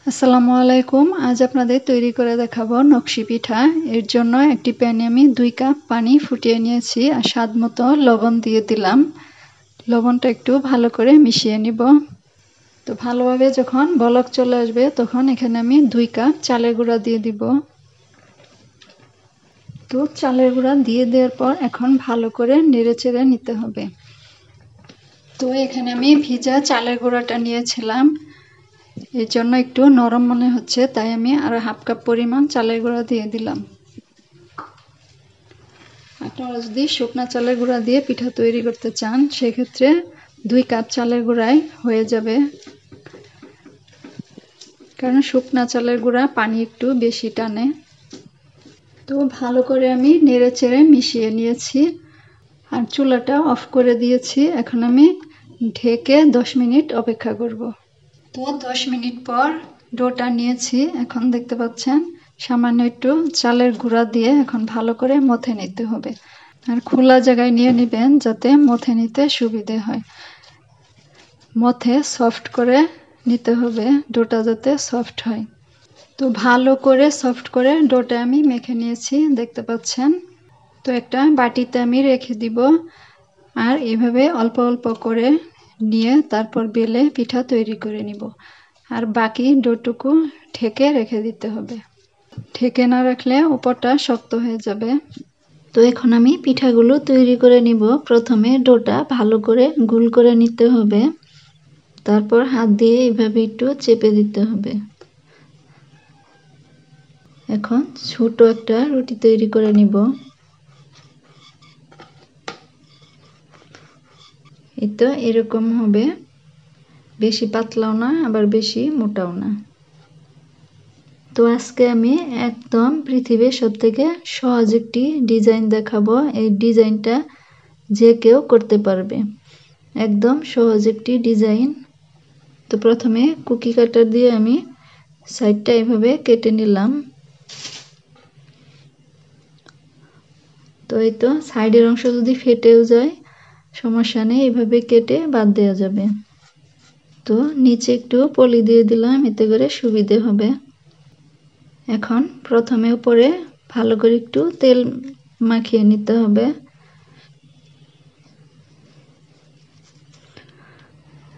আসসালামু আলাইকুম। আজ আপনাদের তৈরি করে দেখাবো নকশি পিঠা। এর জন্য একটি প্যানে আমি 2 কাপ পানি ফুটিয়ে নিয়েছি আর স্বাদ মতো লবণ দিয়ে দিলাম। লবণটা একটু ভালো করে মিশিয়ে নিব। তো ভালোভাবে যখন বলক চলে আসবে তখন এখানে আমি 2 কাপ চালের গুঁড়া দিয়ে দিব। তো চালের গুঁড়া দিয়ে দেওয়ার পর এখন ভালো করে নেড়েচেড়ে নিতে হবে। তো এখানে আমি ভিজা চালের গুঁড়াটা নিয়েছিলাম, এর জন্য একটু নরম মনে হচ্ছে, তাই আমি আরো হাফ কাপ পরিমাণ চালের গুঁড়া দিয়ে দিলাম। আপনারা যদি শুকনা চালের গুঁড়া দিয়ে পিঠা তৈরি করতে চান সেক্ষেত্রে 2 কাপ চালের গুঁড়াই হয়ে যাবে, কারণ শুকনা চালের গুঁড়া পানি একটু বেশি টানে। তো ভালো করে আমি নেড়েচেড়ে মিশিয়ে নিয়েছি আর চুলাটা অফ করে দিয়েছি। এখন আমি ঢেকে 10 মিনিট অপেক্ষা করব। তো 10 মিনিট পর ডোটা নিয়েছি, এখন দেখতে পাচ্ছেন সামান্য একটু চালের গুঁড়া দিয়ে এখন ভালো করে মথে নিতে হবে। আর খোলা জায়গায় নিয়ে নেবেন যাতে মথে নিতে সুবিধে হয়। মথে সফট করে নিতে হবে, ডোটা যাতে সফট হয়। তো ভালো করে সফট করে ডোটা আমি মেখে নিয়েছি, দেখতে পাচ্ছেন। তো একটা বাটিতে আমি রেখে দিব আর এভাবে অল্প অল্প করে নিয়ে তারপর বেলে পিঠা তৈরি করে নিব। আর বাকি ডোটুকু ঢেকে রেখে দিতে হবে, ঢেকে না রাখলে উপরটা শক্ত হয়ে যাবে। তো এখন আমি পিঠাগুলো তৈরি করে নিব। প্রথমে ডোটা ভালো করে গোল করে নিতে হবে, তারপর হাত দিয়ে এইভাবে একটু চেপে দিতে হবে। এখন ছোট একটা রুটি তৈরি করে নিব। এই তো এরকম হবে, বেশি পাতলাও না আবার বেশি মোটাও না। তো আজকে আমি একদম পৃথিবীর সবথেকে সহজ একটি ডিজাইন দেখাবো। এই ডিজাইনটা যে কেউ করতে পারবে, একদম সহজ একটি ডিজাইন। তো প্রথমে কুকি কাটার দিয়ে আমি সাইডটা এভাবে কেটে নিলাম। তো এই তো সাইডের অংশ যদি ফেটেও যায় সমস্যা নেই, এভাবে কেটে বাদ দেওয়া যাবে। তো নিচে একটু পলি দিয়ে দিলাম, এতে করে সুবিধে হবে। এখন প্রথমে উপরে ভালো করে একটু তেল মাখিয়ে নিতে হবে।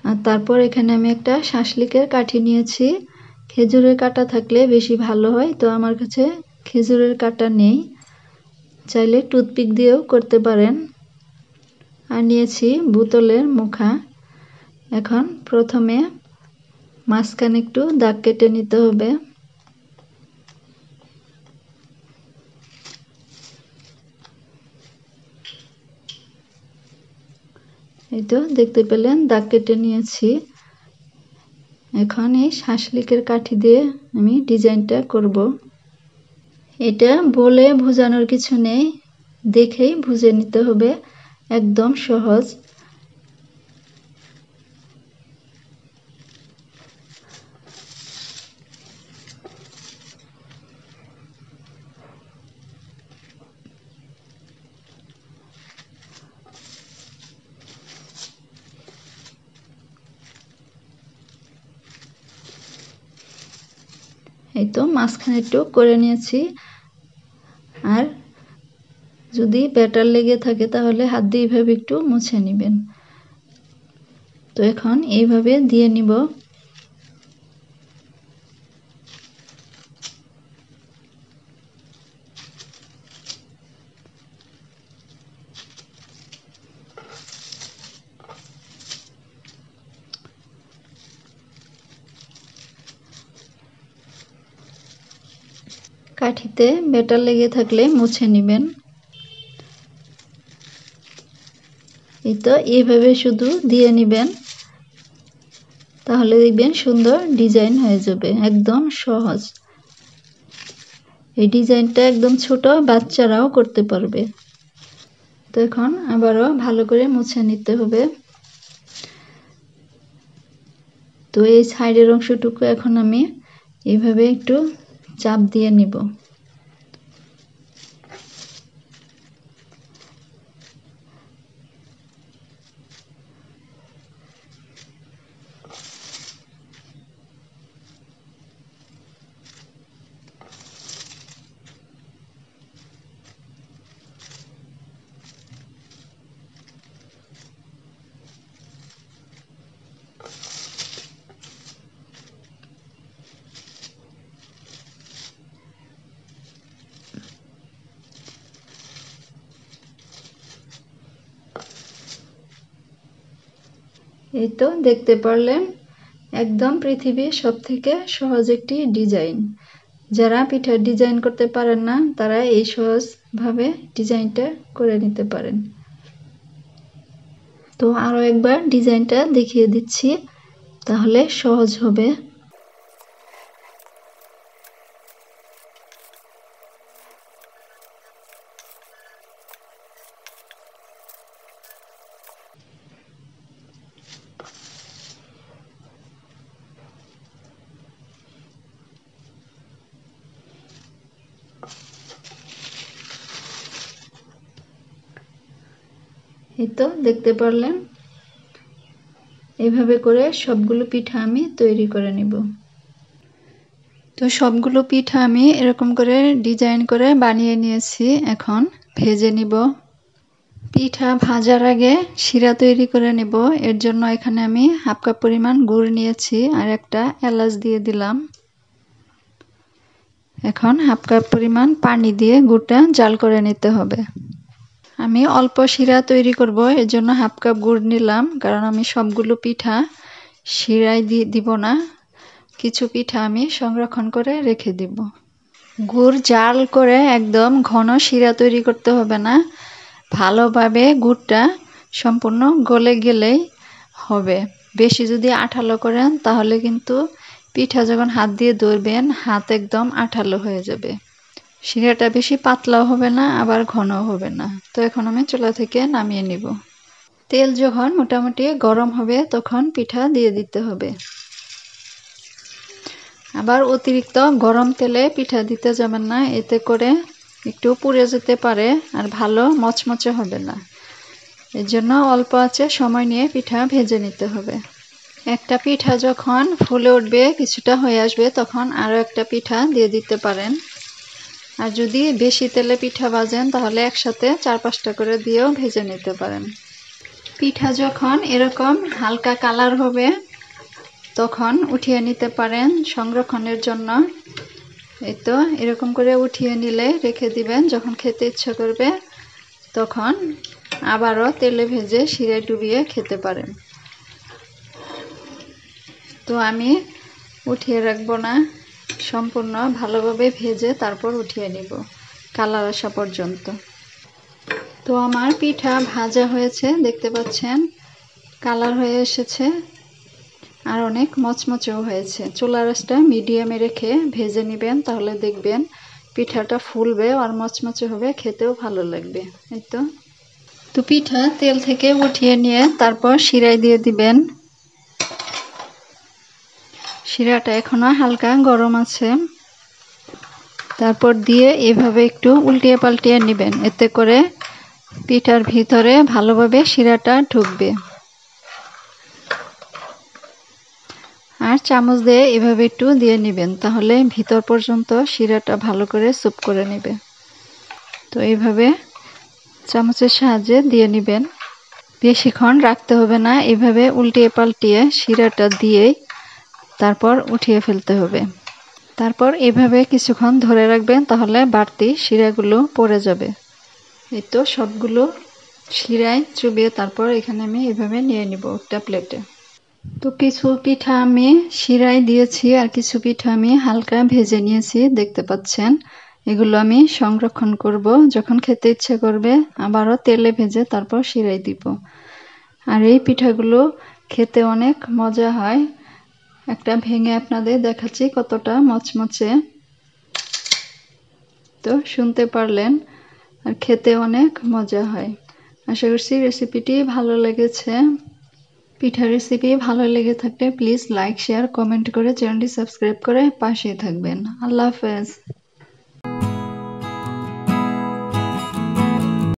আর তারপর এখানে আমি একটা শাসলিকের কাঠি নিয়েছি। খেজুরের কাঁটা থাকলে বেশি ভালো হয়, তো আমার কাছে খেজুরের কাঁটা নেই, চাইলে টুথপিক দিয়েও করতে পারেন। আর নিয়েছি বোতলের মুখা। এখন প্রথমে মাঝখানে একটু দাগ কেটে নিতে হবে। এই তো দেখতে পেলেন দাগ কেটে নিয়েছি। এখন এই শাসলিকের কাঠি দিয়ে আমি ডিজাইনটা করব। এটা বলে বোঝানোর কিছু নেই, দেখেই বুঝে নিতে হবে, একদম সহজ। এই তো মাঝখানে একটু করে নিয়েছি। আর যদি ব্যাটার লেগে থাকে তাহলে হাত দিয়ে এইভাবে একটু মুছে নেবেন। তো এখন এইভাবে দিয়ে নিব। কাঠিতে ব্যাটার লেগে থাকলে মুছে নেবেন। এই তো এইভাবে শুধু দিয়ে নেবেন, তাহলে দেখবেন সুন্দর ডিজাইন হয়ে যাবে, একদম সহজ। এই ডিজাইনটা একদম ছোট বাচ্চারাও করতে পারবে। তো এখন আবারও ভালো করে মুছে নিতে হবে। তো এই সাইডের অংশটুকু এখন আমি এইভাবে একটু চাপ দিয়ে নিব। এই তো দেখতে পারলেন, একদম পৃথিবীর সবথেকে সহজ একটি ডিজাইন। যারা পিঠার ডিজাইন করতে পারেন না তারা এই সহজভাবে ডিজাইনটা করে নিতে পারেন। তো আরো একবার ডিজাইনটা দেখিয়ে দিচ্ছি, তাহলে সহজ হবে। এই তো দেখতে পারলেন, এভাবে করে সবগুলো পিঠা আমি তৈরি করে নিব। তো সবগুলো পিঠা আমি এরকম করে ডিজাইন করে বানিয়ে নিয়েছি, এখন ভেজে নিব। পিঠা ভাজার আগে শিরা তৈরি করে নেব। এর জন্য এখানে আমি হাফ কাপ পরিমাণ গুড় নিয়েছি আর একটা এলাচ দিয়ে দিলাম। এখন হাফ কাপ পরিমাণ পানি দিয়ে গুড়টা জাল করে নিতে হবে। আমি অল্প শিরা তৈরি করব, এর জন্য হাফ কাপ গুড় নিলাম, কারণ আমি সবগুলো পিঠা শিরায় দিব না, কিছু পিঠা আমি সংরক্ষণ করে রেখে দিব। গুড় জাল করে একদম ঘন শিরা তৈরি করতে হবে না, ভালোভাবে গুড়টা সম্পূর্ণ গলে গেলেই হবে। বেশি যদি আঠালো করেন তাহলে কিন্তু পিঠা যখন হাত দিয়ে ধরবেন হাত একদম আঠালো হয়ে যাবে। শিরাটা বেশি পাতলাও হবে না আবার ঘনও হবে না। তো এখন আমি চুলা থেকে নামিয়ে নিব। তেল যখন মোটামুটি গরম হবে তখন পিঠা দিয়ে দিতে হবে। আবার অতিরিক্ত গরম তেলে পিঠা দিতে যাবেন না, এতে করে একটু পুড়ে যেতে পারে আর ভালো মচমচে হবে না। এর জন্য অল্প আঁচে সময় নিয়ে পিঠা ভেজে নিতে হবে। একটা পিঠা যখন ফুলে উঠবে, কিছুটা হয়ে আসবে, তখন আরও একটা পিঠা দিয়ে দিতে পারেন। আর যদি বেশি তেলে পিঠা ভাজেন তাহলে একসাথে 4-5টা করে দিয়েও ভেজে নিতে পারেন। পিঠা যখন এরকম হালকা কালার হবে তখন উঠিয়ে নিতে পারেন সংরক্ষণের জন্য। এই তো এরকম করে উঠিয়ে নিলে রেখে দিবেন, যখন খেতে ইচ্ছা করবে তখন আবারও তেলে ভেজে শিরায় ডুবিয়ে খেতে পারেন। তো আমি উঠিয়ে রাখবো না, সম্পূর্ণ ভালোভাবে ভেজে তারপর উঠিয়ে নিব কালার আসা পর্যন্ত। তো আমার পিঠা ভাজা হয়েছে, দেখতে পাচ্ছেন কালার হয়ে এসেছে আর অনেক মচমচেও হয়েছে। চুলার আঁচটা মিডিয়ামে রেখে ভেজে নেবেন, তাহলে দেখবেন পিঠাটা ফুলবে আর মচমচে হবে, খেতেও ভালো লাগবে। এই তো পিঠা তেল থেকে উঠিয়ে নিয়ে তারপর শিরায় দিয়ে দিবেন। শিরাটা এখনো হালকা গরম আছে, তারপর দিয়ে এভাবে একটু উল্টিয়ে পাল্টিয়ে নেবেন, এতে করে পিঠার ভিতরে ভালোভাবে শিরাটা ঢুকবে। আর চামচ দিয়ে এভাবে একটু দিয়ে নেবেন, তাহলে ভিতর পর্যন্ত শিরাটা ভালো করে স্যুপ করে নেবে। তো এইভাবে চামচের সাহায্যে দিয়ে নেবেন, বেশিক্ষণ রাখতে হবে না, এভাবে উল্টিয়ে পাল্টিয়ে শিরাটা দিয়েই তারপর উঠিয়ে ফেলতে হবে। তারপর এভাবে কিছুক্ষণ ধরে রাখবেন, তাহলে বাড়তি শিরাগুলো পড়ে যাবে। এই তো সবগুলো শিরায় চুবিয়ে তারপর এখানে আমি এভাবে নিয়ে নিব একটা প্লেটে। তো কিছু পিঠা আমি শিরায় দিয়েছি আর কিছু পিঠা আমি হালকা ভেজে নিয়েছি, দেখতে পাচ্ছেন। এগুলো আমি সংরক্ষণ করব, যখন খেতে ইচ্ছে করবে আবারও তেলে ভেজে তারপর শিরায় দিব। আর এই পিঠাগুলো খেতে অনেক মজা হয়। একটা ভেঙে আপনাদের দেখাচ্ছি কতটা মচমচে। তো শুনতে পারলেন, আর খেতে অনেক মজা হয়। আশা করছি রেসিপিটি ভালো লেগেছে। পিঠা রেসিপি ভালো লেগে থাকলে প্লিজ লাইক, শেয়ার, কমেন্ট করে চ্যানেলটি সাবস্ক্রাইব করে পাশে থাকবেন। আল্লাহ হাফেজ।